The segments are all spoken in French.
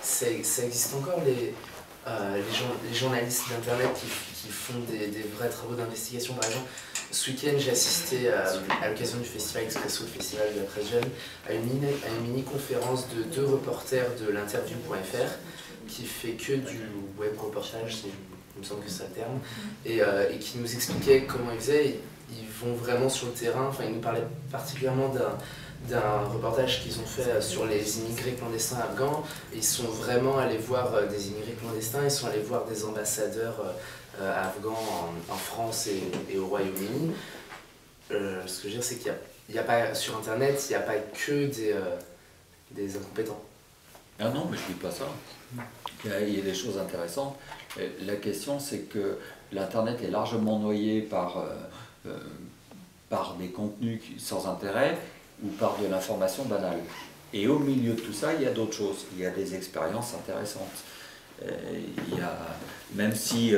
Ça existe encore les journalistes d'Internet qui font des vrais travaux d'investigation. Par exemple, ce week-end, j'ai assisté à l'occasion du festival Expresso, le festival de la presse jeune, à une mini-conférence de 2 reporters de l'interview.fr qui fait que du web reportage, il me semble que c'est le terme, et qui nous expliquaient comment ils faisaient. Ils vont vraiment sur le terrain. Enfin, ils nous parlaient particulièrement d'un reportage qu'ils ont fait sur les immigrés clandestins afghans. Ils sont vraiment allés voir des immigrés clandestins, ils sont allés voir des ambassadeurs afghans en France et au Royaume-Uni. Ce que je veux dire, c'est qu'il n'y a pas, sur Internet, il n'y a pas que des incompétents. Ah non, mais je ne dis pas ça. Il y a des choses intéressantes. La question, c'est que l'Internet est largement noyé par des contenus sans intérêt ou par de l'information banale. Et au milieu de tout ça, il y a d'autres choses. Il y a des expériences intéressantes. Même si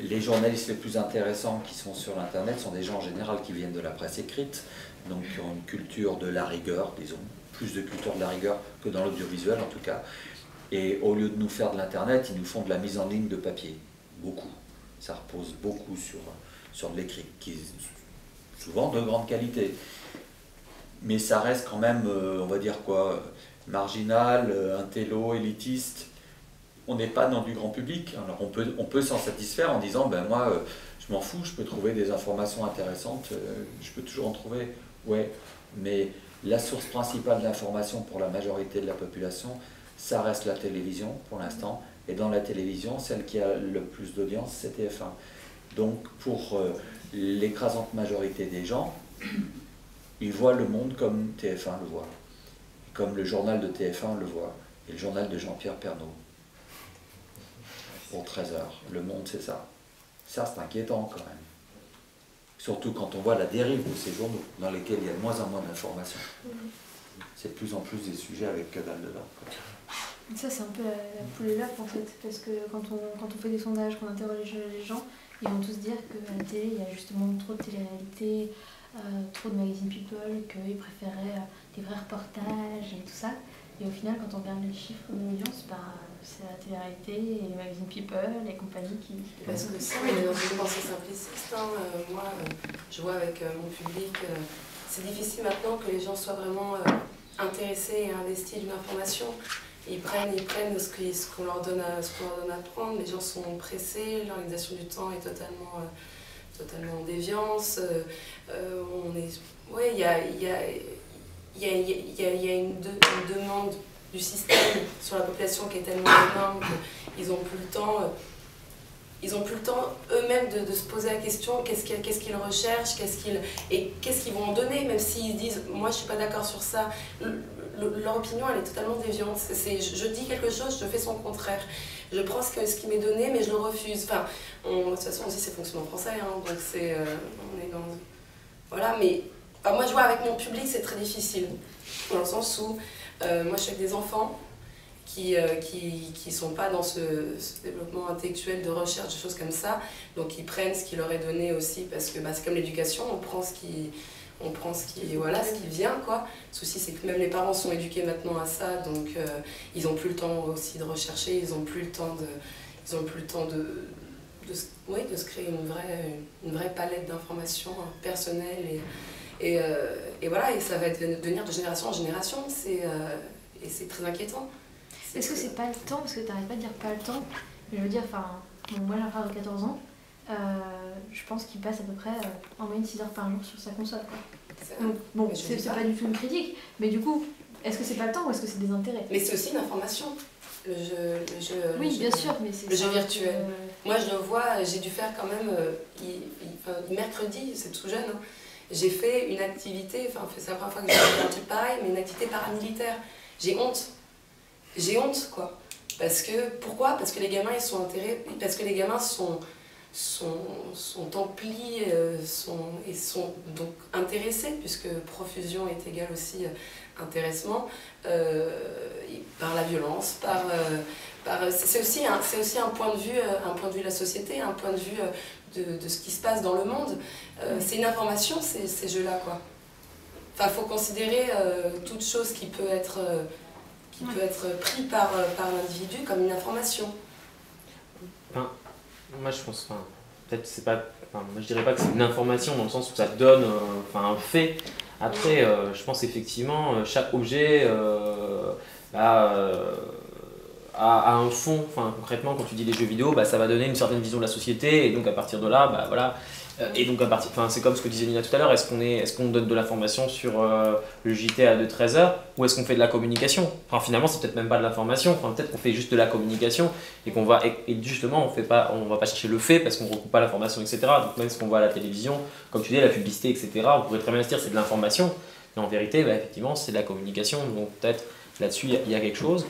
les journalistes les plus intéressants qui sont sur l'Internet sont des gens en général qui viennent de la presse écrite, donc qui ont une culture de la rigueur, disons, plus de culture de la rigueur que dans l'audiovisuel en tout cas. Et au lieu de nous faire de l'Internet, ils nous font de la mise en ligne de papier. Beaucoup. Ça repose beaucoup sur de l'écrit, qui est souvent de grande qualité. Mais ça reste quand même, on va dire quoi, marginal, intello, élitiste. On n'est pas dans du grand public. Alors on peut s'en satisfaire en disant, ben moi, je m'en fous, je peux trouver des informations intéressantes, je peux toujours en trouver. Ouais, mais la source principale d'information pour la majorité de la population, ça reste la télévision pour l'instant. Et dans la télévision, celle qui a le plus d'audience, c'est TF1. Donc pour l'écrasante majorité des gens, ils voient le monde comme TF1 le voit, comme le journal de TF1 le voit, et le journal de Jean-Pierre Pernaut. Pour 13 h. Le monde, c'est ça. Ça, c'est inquiétant quand même. Surtout quand on voit la dérive de ces journaux, dans lesquels il y a de moins en moins d'informations. C'est de plus en plus des sujets avec que dalle dedans. Ça, c'est un peu la poule et l'œuf en fait, parce que quand on fait des sondages, qu'on interroge les gens, ils vont tous dire qu'à la télé, il y a justement trop de télé-réalité, trop de magazine People, qu'ils préféraient des vrais reportages et tout ça. Et au final, quand on regarde les chiffres de l'audience, c'est la télé-réalité et les magazines People, les compagnies qui... Parce que ça, on est dans une pensée simpliciste. Moi, je vois avec mon public, c'est difficile maintenant que les gens soient vraiment intéressés et investis d'une information. Ils prennent ce qu'on leur donne à prendre. Les gens sont pressés, l'organisation du temps est totalement en déviance. Il y a une demande du système sur la population qui est tellement énorme qu'ils n'ont plus le temps. Ils n'ont plus le temps eux-mêmes de se poser la question qu'est-ce qu'ils recherchent, qu'est-ce qu'ils vont en donner, même s'ils disent moi je ne suis pas d'accord sur ça. Leur opinion elle est totalement déviante. Je dis quelque chose, je fais son contraire. Je prends ce qui m'est donné, mais je le refuse. Enfin, de toute façon aussi c'est fonctionnement français, donc on est dans... Voilà, mais moi je vois avec mon public c'est très difficile, dans le sens où moi je suis avec des enfants qui sont pas dans ce développement intellectuel de recherche, des choses comme ça, donc ils prennent ce qui leur est donné aussi, parce que c'est comme l'éducation, on prend ce qui vient, quoi. Le souci c'est que même les parents sont éduqués maintenant à ça, donc ils n'ont plus le temps aussi de rechercher, ils n'ont plus le temps de se créer une vraie palette d'informations personnelles et voilà, et ça va devenir de génération en génération, et c'est très inquiétant. Est-ce que c'est pas le temps, parce que tu n'arrêtes pas de dire pas le temps, mais je veux dire, moi j'ai un frère de 14 ans, je pense qu'il passe à peu près en moyenne 6 heures par jour sur sa console, quoi. Donc, bon, c'est pas du tout une critique, mais du coup, est-ce que c'est pas le temps ou est-ce que c'est des intérêts? Mais c'est aussi une information, oui, bien sûr, mais c'est le jeu virtuel. Moi je le vois, j'ai dû faire quand même, mercredi, c'est tout jeune, hein, j'ai fait une activité, c'est la première fois que j'ai fait un truc pareil, mais une activité paramilitaire. J'ai honte, quoi. Pourquoi? Parce que les gamins, ils sont intéressés, parce que les gamins sont emplis, et sont donc intéressés, puisque profusion est égale aussi intéressement, par la violence, c'est aussi un point de vue de la société, un point de vue de ce qui se passe dans le monde. C'est une information, ces jeux-là, quoi. Enfin, faut considérer toute chose qui peut être qui peut être pris par l'individu comme une information. Moi je pense, peut-être c'est pas, moi je dirais pas que c'est une information dans le sens où ça donne un fait. Après, je pense effectivement chaque objet a un fond. Concrètement, quand tu dis les jeux vidéo, ça va donner une certaine vision de la société, et donc à partir de là, voilà. Et donc c'est comme ce que disait Nina tout à l'heure, est-ce qu'on donne de l'information sur le JT de 13h, ou est-ce qu'on fait de la communication? Finalement c'est peut-être même pas de l'information, peut-être qu'on fait juste de la communication, et qu'on va, et justement on va pas chercher le fait parce qu'on ne recoupe pas l'information, etc. Donc même ce qu'on voit à la télévision, comme tu dis, la publicité, etc., on pourrait très bien se dire c'est de l'information, mais en vérité effectivement c'est de la communication, donc peut-être là-dessus il y a quelque chose.